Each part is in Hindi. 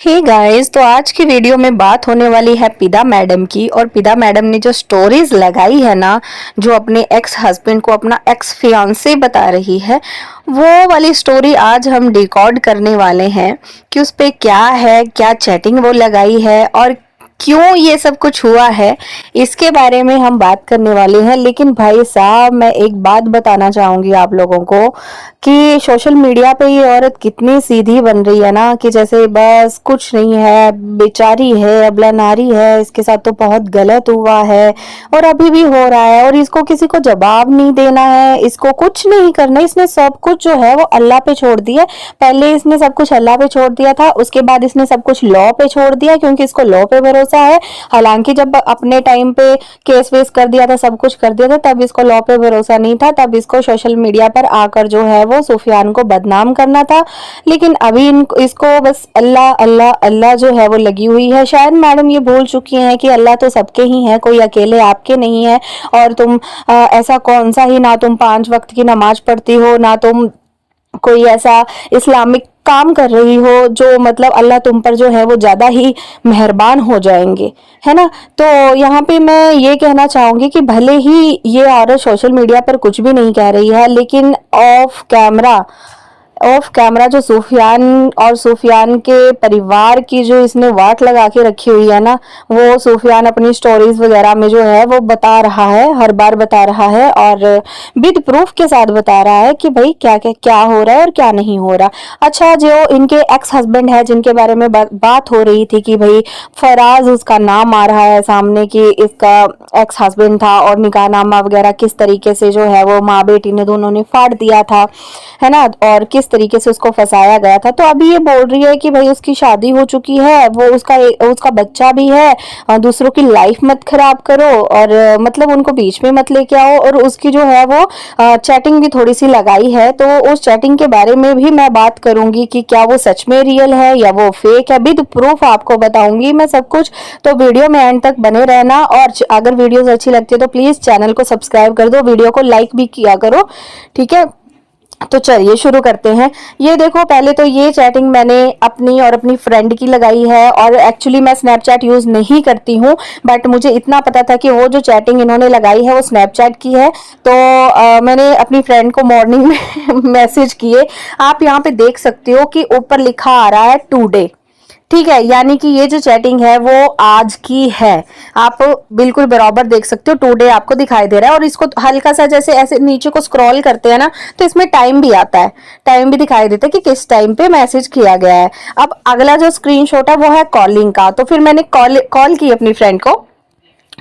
हे गाइस, तो आज की वीडियो में बात होने वाली है पिदा मैडम की। और पिदा मैडम ने जो स्टोरीज लगाई है ना, जो अपने एक्स हस्बैंड को अपना एक्स फियांसे बता रही है, वो वाली स्टोरी आज हम डिकोड करने वाले हैं कि उस पे क्या है, क्या चैटिंग वो लगाई है और क्यों ये सब कुछ हुआ है। इसके बारे में हम बात करने वाले हैं। लेकिन भाई साहब, मैं एक बात बताना चाहूंगी आप लोगों को कि सोशल मीडिया पे ये औरत कितनी सीधी बन रही है ना, कि जैसे बस कुछ नहीं है, बेचारी है, अबला नारी है, इसके साथ तो बहुत गलत हुआ है और अभी भी हो रहा है और इसको किसी को जवाब नहीं देना है, इसको कुछ नहीं करना। इसने सब कुछ जो है वो अल्लाह पे छोड़ दिया। पहले इसने सब कुछ अल्लाह पे छोड़ दिया था, उसके बाद इसने सब कुछ लॉ पे छोड़ दिया, क्योंकि इसको लॉ पे भरोसा है। हालांकि जब अपने टाइम पे केस वेस कर दिया था, सब कुछ कर दिया था, तब इसको लॉ पे भरोसा नहीं था। तब इसको सोशल मीडिया पर आकर जो है वो सुफियान को बदनाम करना था। लेकिन अभी इसको बस अल्लाह अल्लाह अल्लाह जो है वो लगी हुई है। शायद मैडम ये भूल चुकी हैं कि अल्लाह तो सबके ही है, कोई अकेले आपके नहीं है। और तुम ऐसा कौन सा ही, ना तुम 5 वक्त की नमाज पढ़ती हो, ना तुम कोई ऐसा इस्लामिक काम कर रही हो जो मतलब अल्लाह तुम पर जो है वो ज्यादा ही मेहरबान हो जाएंगे, है ना। तो यहाँ पे मैं ये कहना चाहूंगी कि भले ही ये औरत सोशल मीडिया पर कुछ भी नहीं कह रही है, लेकिन ऑफ कैमरा जो सूफियान और सूफियान के परिवार की जो इसने वाट लगा के रखी हुई है ना, वो सूफियान अपनी स्टोरीज वगैरह में जो है वो बता रहा है, हर बार बता रहा है और विद प्रूफ के साथ बता रहा है कि भाई क्या क्या क्या हो रहा है और क्या नहीं हो रहा। अच्छा, जो इनके एक्स हस्बैंड है जिनके बारे में बात हो रही थी कि भाई फराज उसका नाम आ रहा है सामने कि इसका एक्स हस्बैंड था, और निकाहनामा वगैरह किस तरीके से जो है वो माँ बेटी ने दोनों ने फाड़ दिया था, है ना, और किस तरीके से उसको फंसाया गया था। तो अभी ये बोल रही है कि भाई उसकी शादी हो चुकी है, वो उसका बच्चा भी है, दूसरों की लाइफ मत खराब करो और मतलब उनको बीच में मत लेके आओ। और उसकी जो है वो चैटिंग भी थोड़ी सी लगाई है, तो उस चैटिंग के बारे में भी मैं बात करूंगी कि क्या वो सच में रियल है या वो फेक है। विद प्रूफ आपको बताऊंगी मैं सब कुछ। तो वीडियो में एंड तक बने रहना, और अगर वीडियोस अच्छी लगती है तो प्लीज चैनल को सब्सक्राइब कर दो, वीडियो को लाइक भी किया करो, ठीक है। तो चलिए शुरू करते हैं। ये देखो, पहले तो ये चैटिंग मैंने अपनी और अपनी फ्रेंड की लगाई है, और एक्चुअली मैं स्नैपचैट यूज नहीं करती हूँ, बट मुझे इतना पता था कि वो जो चैटिंग इन्होंने लगाई है वो स्नैपचैट की है। तो मैंने अपनी फ्रेंड को मॉर्निंग में मैसेज किए। आप यहाँ पे देख सकते हो कि ऊपर लिखा आ रहा है टुडे, ठीक है, यानी कि ये जो चैटिंग है वो आज की है। आप बिल्कुल बराबर देख सकते हो, टुडे आपको दिखाई दे रहा है। और इसको हल्का सा जैसे ऐसे नीचे को स्क्रॉल करते हैं ना, तो इसमें टाइम भी आता है, टाइम भी दिखाई देता है कि किस टाइम पे मैसेज किया गया है। अब अगला जो स्क्रीनशॉट है वो है कॉलिंग का। तो फिर मैंने कॉल की अपनी फ्रेंड को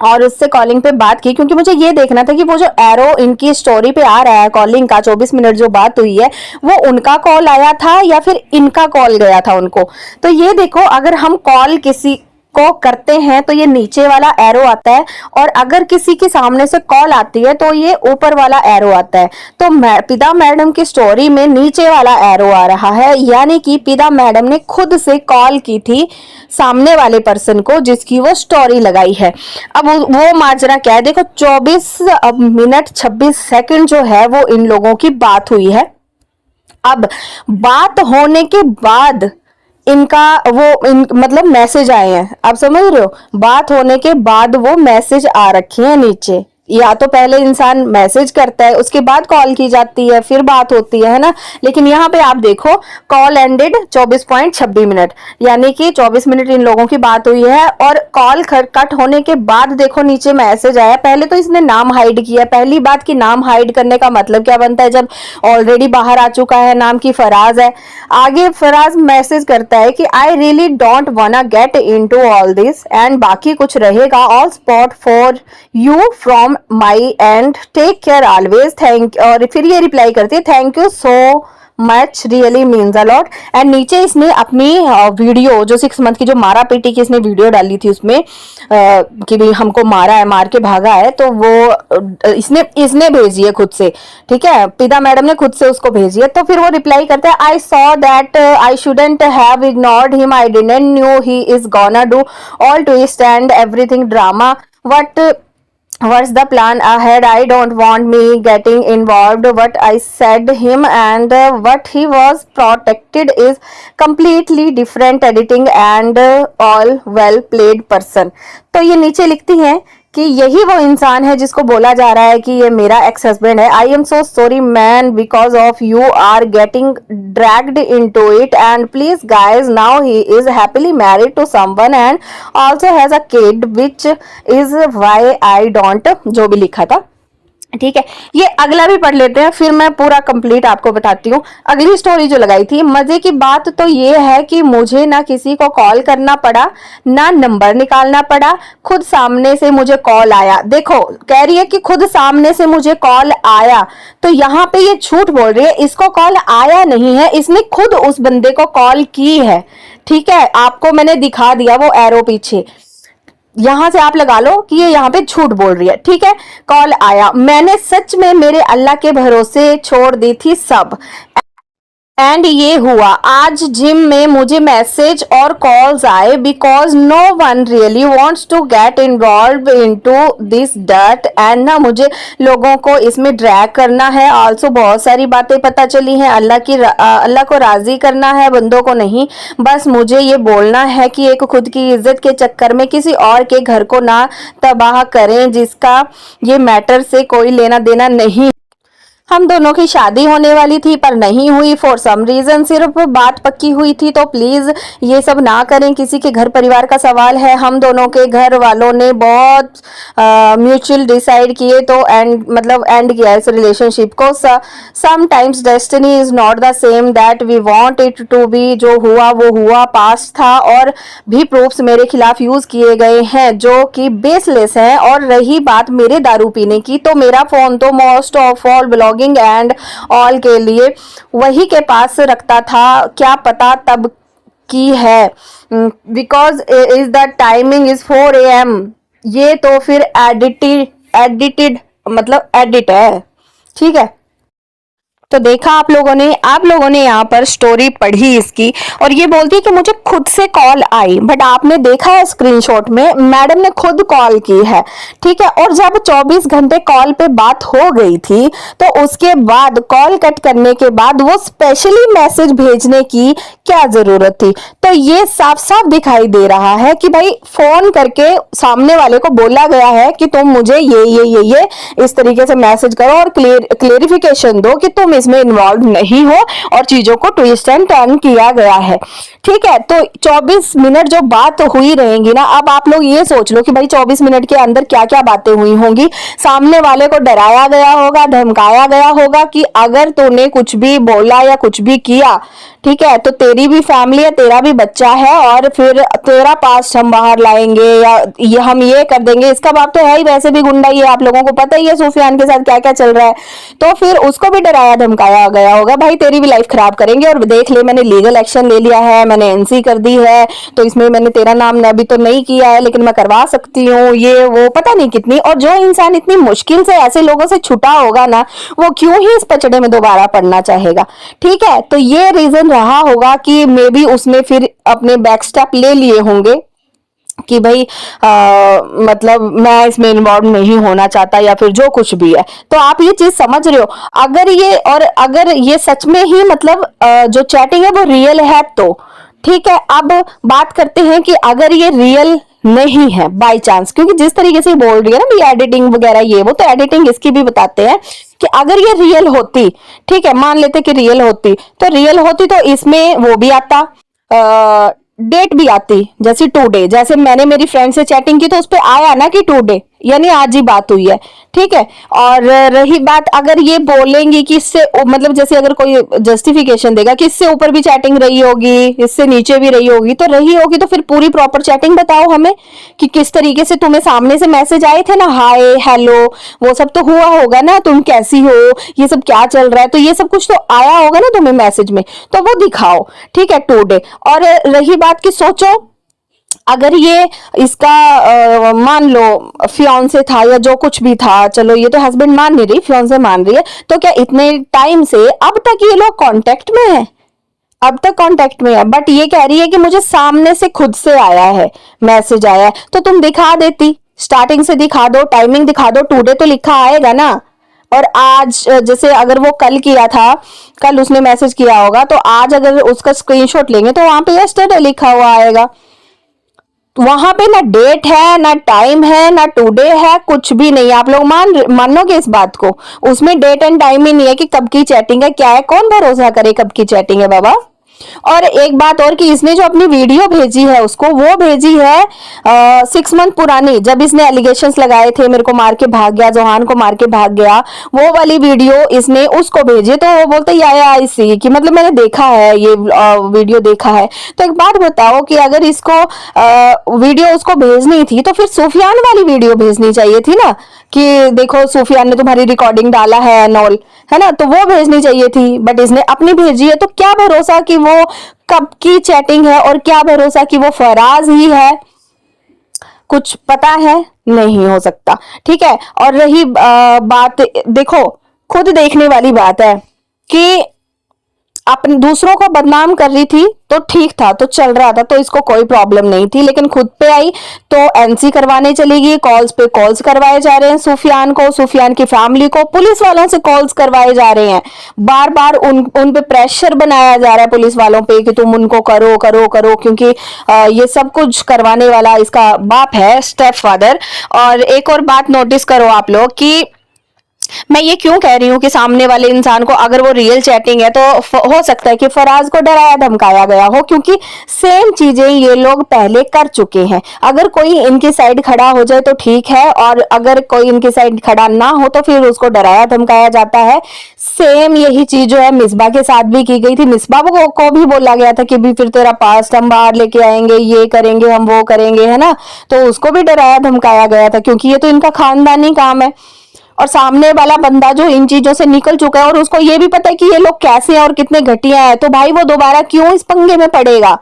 और उससे कॉलिंग पे बात की, क्योंकि मुझे ये देखना था कि वो जो एरो इनकी स्टोरी पे आ रहा है कॉलिंग का, 24 मिनट जो बात हुई है, वो उनका कॉल आया था या फिर इनका कॉल गया था उनको। तो ये देखो, अगर हम कॉल किसी को करते हैं तो ये नीचे वाला एरो आता है, और अगर किसी के सामने से कॉल आती है तो ये ऊपर वाला एरो आता है। तो पिदा मैडम की स्टोरी में नीचे वाला एरो आ रहा है, यानी कि पिदा मैडम ने खुद से कॉल की थी सामने वाले पर्सन को जिसकी वो स्टोरी लगाई है। अब वो माजरा क्या है, देखो 24 मिनट 26 सेकंड जो है वो इन लोगों की बात हुई है। अब बात होने के बाद इनका मतलब मैसेज आए हैं, आप समझ रहे हो, बात होने के बाद वो मैसेज आ रखे हैं नीचे। या तो पहले इंसान मैसेज करता है, उसके बाद कॉल की जाती है, फिर बात होती है ना। लेकिन यहाँ पे आप देखो, कॉल एंडेड 24.26 मिनट, यानी कि 24 मिनट इन लोगों की बात हुई है। और कॉल कट होने के बाद देखो नीचे मैसेज आया। पहले तो इसने नाम हाइड किया। पहली बात कि नाम हाइड करने का मतलब क्या बनता है, जब ऑलरेडी बाहर आ चुका है, नाम की फराज है। आगे फराज मैसेज करता है कि I really don't wanna get into all this, and बाकी कुछ रहेगा, all spot for you from my end, take care always, thank. और फिर ये रिप्लाई करती है, thank you so much, really means a lot. And नीचे इसने अपनी वीडियो जो 6 मंथ की जो मारा पीटी की इसने वीडियो डाली थी उसमें कि भाई हमको मारा है, मार के भागा है, तो वो इसने भेजी है खुद से, ठीक है, पिता मैडम ने खुद से उसको भेजी है। तो फिर वो रिप्लाई करता है, I saw that I shouldn't have ignored him, I didn't knew he is gonna do all twist and everything drama, what what's the plan ahead? I don't want me getting involved. What I said him and what he was protected is completely different. Editing and all well played person. तो ये नीचे लिखती हैं कि यही वो इंसान है जिसको बोला जा रहा है कि ये मेरा एक्स हस्बैंड है. I am so sorry man because of you are getting dragged into it and please guys now he is happily married to someone and also has a kid which is why I don't, जो भी लिखा था. ठीक है, ये अगला भी पढ़ लेते हैं, फिर मैं पूरा कंप्लीट आपको बताती हूँ. अगली स्टोरी जो लगाई थी, मजे की बात तो ये है कि मुझे ना किसी को कॉल करना पड़ा, ना नंबर निकालना पड़ा, खुद सामने से मुझे कॉल आया. देखो, कह रही है कि खुद सामने से मुझे कॉल आया, तो यहाँ पे ये झूठ बोल रही है. इसको कॉल आया नहीं है, इसने खुद उस बंदे को कॉल की है. ठीक है, आपको मैंने दिखा दिया वो एरो पीछे, यहां से आप लगा लो कि ये यहाँ पे झूठ बोल रही है. ठीक है, कॉल आया, मैंने सच में मेरे अल्लाह के भरोसे छोड़ दी थी सब. एंड ये हुआ आज जिम में मुझे मैसेज और कॉल्स आए because no one really wants to get involve into this dirt and ना मुझे लोगों को इसमें ड्रैग करना है. आल्सो बहुत सारी बातें पता चली हैं. अल्लाह को राजी करना है, बंदों को नहीं. बस मुझे ये बोलना है कि एक खुद की इज्जत के चक्कर में किसी और के घर को ना तबाह करें जिसका ये मैटर से कोई लेना देना नहीं. हम दोनों की शादी होने वाली थी पर नहीं हुई फॉर सम रीजन, सिर्फ बात पक्की हुई थी. तो प्लीज ये सब ना करें. किसी के घर परिवार का सवाल है. हम दोनों के घर वालों ने बहुत म्यूचुअल डिसाइड किए तो एंड किया इस रिलेशनशिप को. Sometimes destiny is not the same that we want it to be. जो हुआ वो हुआ, पास्ट था और भी प्रूफ्स मेरे खिलाफ यूज किए गए हैं जो कि बेसलेस हैं. और रही बात मेरे दारू पीने की, तो मेरा फोन तो most of all blog and all के लिए वही के पास रखता था. क्या पता तब की है because is the timing is 4 AM. ये तो फिर एडिटेड मतलब एडिट है. ठीक है, तो देखा आप लोगों ने यहाँ पर स्टोरी पढ़ी इसकी, और ये बोलती है कि मुझे खुद से कॉल आई. बट आपने देखा है स्क्रीनशॉट में मैडम ने खुद कॉल की है. ठीक है, और जब 24 घंटे कॉल पे बात हो गई थी तो उसके बाद कॉल कट करने के बाद वो स्पेशली मैसेज भेजने की क्या जरूरत थी. तो ये साफ साफ दिखाई दे रहा है कि भाई फोन करके सामने वाले को बोला गया है कि तुम मुझे ये इस तरीके से मैसेज करो और क्लियरिफिकेशन दो कि तुम इसमें इन्वॉल्व नहीं हो, और चीजों को ट्विस्ट एंड टर्न किया गया है. ठीक है, तो 24 मिनट जो बात हुई रहेंगी ना, अब आप लोग ये सोच लो कि भाई 24 मिनट के अंदर क्या क्या बातें हुई होंगी. सामने वाले को डराया गया होगा, धमकाया गया होगा कि अगर तूने कुछ भी बोला या कुछ भी किया, ठीक है, तो तेरी भी फैमिली है, तेरा भी बच्चा है, और फिर तेरा पास्ट हम बाहर लाएंगे या हम ये कर देंगे. इसका बाप तो है ही वैसे भी गुंडा ही है, आप लोगों को पता ही है सुफियान के साथ क्या क्या चल रहा है. तो फिर उसको भी डराया धमकाया गया होगा, भाई तेरी भी लाइफ खराब करेंगे, और देख ले मैंने लीगल एक्शन ले लिया है, मैंने एनसी कर दी है, तो इसमें मैंने तेरा नाम अभी तो नहीं किया है लेकिन मैं करवा सकती हूँ, ये वो पता नहीं कितनी. और जो इंसान इतनी मुश्किल से ऐसे लोगों से छुटा होगा ना, वो क्यों ही इस पचड़े में दोबारा पड़ना चाहेगा. ठीक है, तो ये रीजन रहा होगा कि मे बी उसने फिर अपने बैक स्टेप ले लिए होंगे कि भाई मतलब मैं इसमें इन्वॉल्व नहीं होना चाहता या फिर जो कुछ भी है. तो आप ये चीज समझ रहे हो. अगर ये सच में ही मतलब जो चैटिंग है वो रियल है तो ठीक है. अब बात करते हैं कि अगर ये रियल नहीं है बाय चांस, क्योंकि जिस तरीके से बोल रही है ना भाई एडिटिंग वगैरह ये वो, तो एडिटिंग इसकी भी बताते हैं कि अगर ये रियल होती, ठीक है, मान लेते कि रियल होती, तो इसमें वो भी आता, डेट भी आती, जैसे टुडे. जैसे मैंने मेरी फ्रेंड से चैटिंग की तो उस पर आया ना कि टुडे, यानी आज ही बात हुई है. ठीक है, और रही बात अगर ये बोलेंगी कि इससे मतलब जैसे अगर कोई जस्टिफिकेशन देगा कि इससे ऊपर भी चैटिंग रही होगी, इससे नीचे भी रही होगी, तो फिर पूरी प्रॉपर चैटिंग बताओ हमें कि किस तरीके से तुम्हें सामने से मैसेज आए थे ना, हाय हेलो वो सब तो हुआ होगा ना, तुम कैसी हो, ये सब क्या चल रहा है, तो ये सब कुछ तो आया होगा ना तुम्हें मैसेज में, तो वो दिखाओ. ठीक है, टुडे. और रही बात की सोचो अगर ये इसका मान लो फियांसे था या जो कुछ भी था, चलो ये तो हस्बैंड मान नहीं रही, फियांसे मान रही है, तो क्या इतने टाइम से अब तक ये लोग कांटेक्ट में है? अब तक कांटेक्ट में है, बट ये कह रही है कि मुझे सामने से खुद से आया है, मैसेज आया है, तो तुम दिखा देती. स्टार्टिंग से दिखा दो, टाइमिंग दिखा दो, टुडे तो लिखा आएगा ना। और आज जैसे अगर वो कल किया था, कल उसने मैसेज किया होगा, तो आज अगर उसका स्क्रीनशॉट लेंगे तो वहां पे यस्टरडे लिखा हुआ आएगा। वहां पे ना डेट है, ना टाइम है, ना टुडे है, कुछ भी नहीं है। आप लोग मानोगे इस बात को? उसमें डेट एंड टाइम ही नहीं है कि कब की चैटिंग है, क्या है, कौन भरोसा करे कब की चैटिंग है बाबा। और एक बात और कि इसने जो अपनी वीडियो भेजी है उसको, वो भेजी है 6 मंथ पुरानी, जब इसने एलिगेशंस लगाए थे मेरे को मार के भाग गया, जोहान को मार के भाग गया, वो वाली वीडियो इसने उसको भेजी। तो वो बोलते या इसी कि मतलब मैंने देखा है, ये वीडियो देखा है। तो एक बात बताओ कि अगर इसको वीडियो उसको भेजनी थी तो फिर सुफियान वाली वीडियो भेजनी चाहिए थी ना, कि देखो सुफियान ने तुम्हारी रिकॉर्डिंग डाला है एंड है ना, तो वो भेजनी चाहिए थी। बट इसने अपनी भेजी है, तो क्या भरोसा कि वो कब की चैटिंग है, और क्या भरोसा कि वो फराज ही है? कुछ पता है? नहीं हो सकता। ठीक है। और रही बात, देखो खुद देखने वाली बात है कि अपने दूसरों को बदनाम कर रही थी तो ठीक था, तो चल रहा था, तो इसको कोई प्रॉब्लम नहीं थी। लेकिन खुद पे आई तो एनसी करवाने चलेगी, कॉल्स पे कॉल्स करवाए जा रहे हैं सुफियान को, सुफियान की फैमिली को, पुलिस वालों से कॉल्स करवाए जा रहे हैं, बार बार उन पे प्रेशर बनाया जा रहा है पुलिस वालों पे कि तुम उनको करो करो करो, क्योंकि ये सब कुछ करवाने वाला इसका बाप है, स्टेप फादर। और एक और बात नोटिस करो आप लोग कि मैं ये क्यों कह रही हूँ कि सामने वाले इंसान को अगर वो रियल चैटिंग है तो हो सकता है कि फराज को डराया धमकाया गया हो, क्योंकि सेम चीजें ये लोग पहले कर चुके हैं। अगर कोई इनकी साइड खड़ा हो जाए तो ठीक है, और अगर कोई इनकी साइड खड़ा ना हो तो फिर उसको डराया धमकाया जाता है। सेम यही चीज जो है मिसबा के साथ भी की गई थी। मिसबा को भी बोला गया था कि भी फिर तेरा पास्ट हम बाहर लेके आएंगे, ये करेंगे, हम वो करेंगे, है ना। तो उसको भी डराया धमकाया गया था, क्योंकि ये तो इनका खानदानी काम है। और सामने वाला बंदा जो इन चीजों से निकल चुका है और उसको ये भी पता है कि ये लोग कैसे हैं और कितने घटिया हैं, तो भाई वो दोबारा क्यों इस पंगे में पड़ेगा,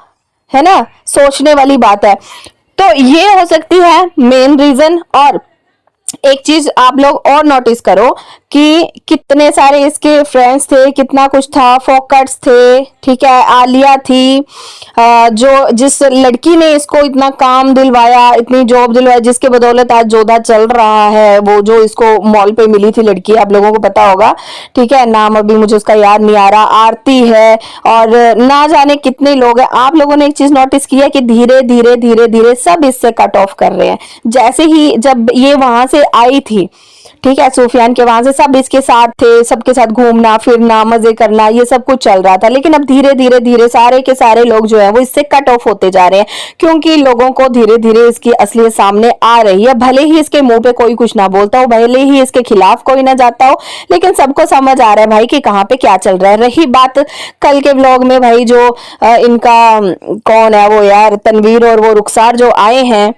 है ना। सोचने वाली बात है। तो ये हो सकती है मेन रीजन। और एक चीज आप लोग और नोटिस करो कि कितने सारे इसके फ्रेंड्स थे, कितना कुछ था, फोकट्स थे, ठीक है, आलिया थी, जो जिस लड़की ने इसको इतना काम दिलवाया, इतनी जॉब दिलवाई, जिसके बदौलत आज जोधा चल रहा है, वो जो इसको मॉल पे मिली थी लड़की, आप लोगों को पता होगा, ठीक है, नाम अभी मुझे उसका याद नहीं आ रहा, आरती है, और ना जाने कितने लोग हैं। आप लोगों ने एक चीज नोटिस किया कि धीरे धीरे धीरे धीरे सब इससे कट ऑफ कर रहे हैं। जैसे ही जब ये वहां से आई थी, ठीक है, सुफियान के वहां से सब इसके साथ थे, सबके साथ घूमना फिरना मजे करना, ये सब कुछ चल रहा था। लेकिन अब धीरे धीरे धीरे सारे के सारे लोग जो है वो इससे कट ऑफ होते जा रहे हैं, क्योंकि लोगों को धीरे धीरे इसकी असलियत सामने आ रही है। भले ही इसके मुंह पे कोई कुछ ना बोलता हो, भले ही इसके खिलाफ कोई ना जाता हो, लेकिन सबको समझ आ रहा है भाई कि कहाँ पे क्या चल रहा है। रही बात कल के व्लॉग में भाई जो इनका कौन है वो यार, तनवीर और वो रुखसार जो आए हैं,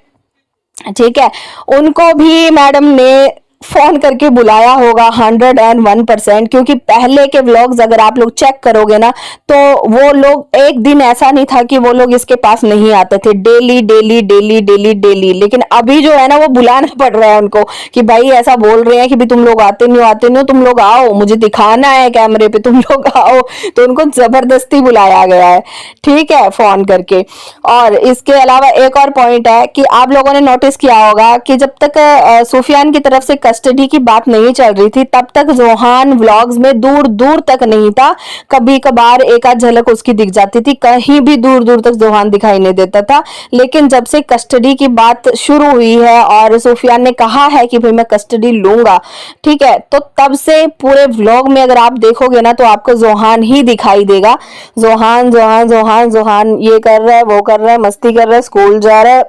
ठीक है, उनको भी मैडम ने फोन करके बुलाया होगा 101%, क्योंकि पहले के व्लॉग्स अगर आप लोग चेक करोगे ना तो वो लोग एक दिन ऐसा नहीं था कि वो लोग इसके पास नहीं आते थे, daily daily daily daily daily. लेकिन अभी जो है ना वो बुलाना पड़ रहा है उनको कि भाई ऐसा बोल रहे हैं कि भी तुम लोग आते नहीं, तुम लोग आओ, मुझे दिखाना है कैमरे पे, तुम लोग आओ। तो उनको जबरदस्ती बुलाया गया है, ठीक है, फोन करके। और इसके अलावा एक और पॉइंट है कि आप लोगों ने नोटिस किया होगा कि जब तक सुफियान की तरफ से कस्टडी की बात नहीं चल रही थी तब तक जोहान व्लॉग्स में दूर दूर तक नहीं था। कभी कभार एक आध झलक उसकी दिख जाती थी, कहीं भी दूर दूर तक जोहान दिखाई नहीं देता था। लेकिन जब से कस्टडी की बात शुरू हुई है और सुफियान ने कहा है कि भाई मैं कस्टडी लूंगा, ठीक है, तो तब से पूरे व्लॉग में अगर आप देखोगे ना तो आपको जोहान ही दिखाई देगा। जोहान जोहान जोहान जोहान, ये कर रहा है, वो कर रहा है, मस्ती कर रहा है, स्कूल जा रहा है,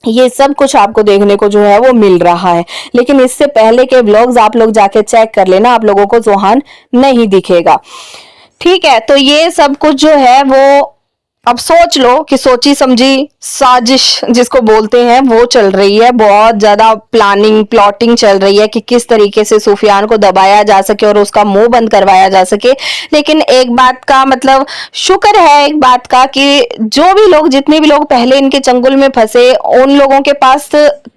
ये सब कुछ आपको देखने को जो है वो मिल रहा है। लेकिन इससे पहले के व्लॉग्स आप लोग जाके चेक कर लेना, आप लोगों को जोहान नहीं दिखेगा, ठीक है। तो ये सब कुछ जो है वो अब सोच लो कि सोची समझी साजिश जिसको बोलते हैं वो चल रही है। बहुत ज्यादा प्लानिंग प्लॉटिंग चल रही है कि किस तरीके से सुफियान को दबाया जा सके और उसका मुंह बंद करवाया जा सके। लेकिन एक बात का मतलब शुक्र है एक बात का कि जो भी लोग, जितने भी लोग पहले इनके चंगुल में फंसे, उन लोगों के पास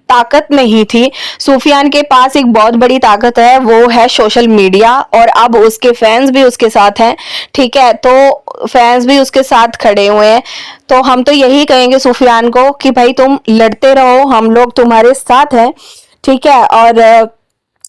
ताकत नहीं थी। सूफियान के पास एक बहुत बड़ी ताकत है, वो है सोशल मीडिया, और अब उसके फैंस भी उसके साथ हैं, ठीक है। तो फैंस भी उसके साथ खड़े हुए हैं। तो हम तो यही कहेंगे सूफियान को कि भाई तुम लड़ते रहो, हम लोग तुम्हारे साथ हैं, ठीक है। और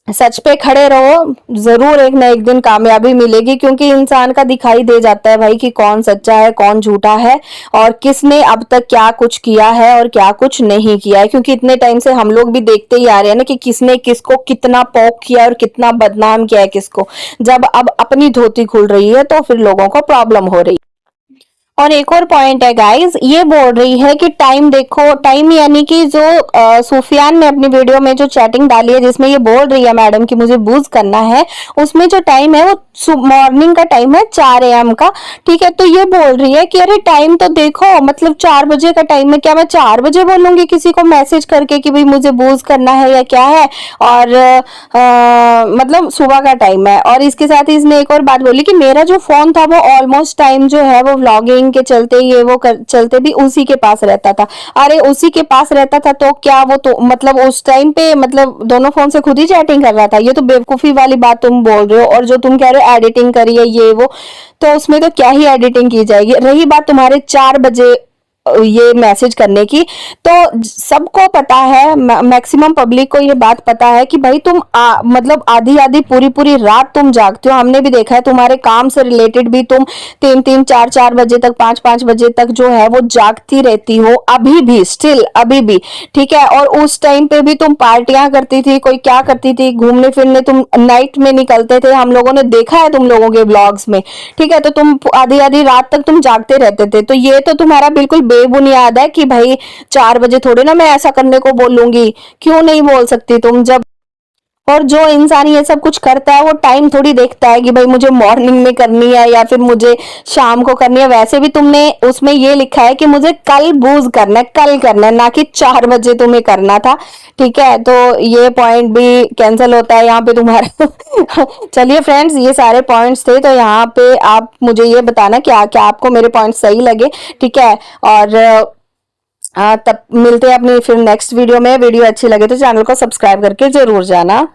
सच पे खड़े रहो, जरूर एक ना एक दिन कामयाबी मिलेगी, क्योंकि इंसान का दिखाई दे जाता है भाई कि कौन सच्चा है कौन झूठा है, और किसने अब तक क्या कुछ किया है और क्या कुछ नहीं किया है। क्योंकि इतने टाइम से हम लोग भी देखते ही आ रहे हैं ना कि किसने किसको कितना पोक किया और कितना बदनाम किया है किसको। जब अब अपनी धोती खुल रही है तो फिर लोगों को प्रॉब्लम हो रही है। और एक और पॉइंट है गाइस, ये बोल रही है कि टाइम देखो, टाइम यानी कि जो सुफियान ने अपनी वीडियो में जो चैटिंग डाली है जिसमें ये बोल रही है मैडम कि मुझे बूज करना है, उसमें जो टाइम है वो मॉर्निंग का टाइम है 4 AM का, ठीक है। तो ये बोल रही है कि अरे टाइम तो देखो, मतलब 4 बजे का टाइम है, क्या मैं 4 बजे बोलूंगी किसी को मैसेज करके कि भाई मुझे बूज करना है या क्या है। और मतलब सुबह का टाइम है। और इसके साथ ही इसने एक और बात बोली कि मेरा जो फोन था वो ऑलमोस्ट टाइम जो है वो व्लॉगिंग के चलते ये वो चलते भी उसी के पास रहता था। अरे उसी के पास रहता था तो क्या वो तो मतलब उस टाइम पे मतलब दोनों फोन से खुद ही चैटिंग कर रहा था? ये तो बेवकूफी वाली बात तुम बोल रहे हो। और जो तुम कह रहे हो एडिटिंग करी है ये वो, तो उसमें तो क्या ही एडिटिंग की जाएगी। रही बात तुम्हारे 4 बजे ये मैसेज करने की, तो सबको पता है, मैक्सिमम पब्लिक को ये बात पता है कि भाई तुम मतलब आधी आधी पूरी पूरी रात तुम जागते हो। हमने भी देखा है तुम्हारे काम से रिलेटेड भी तुम 3-3 4-4 बजे तक 5-5 बजे तक जो है वो जागती रहती हो, अभी भी स्टिल अभी भी, ठीक है। और उस टाइम पे भी तुम पार्टियां करती थी, कोई क्या करती थी, घूमने फिरने तुम नाइट में निकलते थे, हम लोगों ने देखा है तुम लोगों के ब्लॉग्स में, ठीक है। तो तुम आधी आधी रात तक तुम जागते रहते थे। तो ये तो तुम्हारा बिल्कुल बेबुनियाद है कि भाई 4 बजे थोड़े ना मैं ऐसा करने को बोलूंगी। क्यों नहीं बोल सकती तुम? जब और जो इंसान ये सब कुछ करता है वो टाइम थोड़ी देखता है कि भाई मुझे मॉर्निंग में करनी है या फिर मुझे शाम को करनी है। वैसे भी तुमने उसमें ये लिखा है कि मुझे कल बूज करना है, कल करना है, ना कि 4 बजे तुम्हें करना था, ठीक है। तो ये पॉइंट भी कैंसिल होता है यहाँ पे तुम्हारा। चलिए फ्रेंड्स, ये सारे पॉइंट्स थे, तो यहाँ पे आप मुझे ये बताना क्या क्या आपको मेरे पॉइंट सही लगे, ठीक है। और तब मिलते हैं अपनी फिर नेक्स्ट वीडियो में। वीडियो अच्छी लगे तो चैनल को सब्सक्राइब करके जरूर जाना।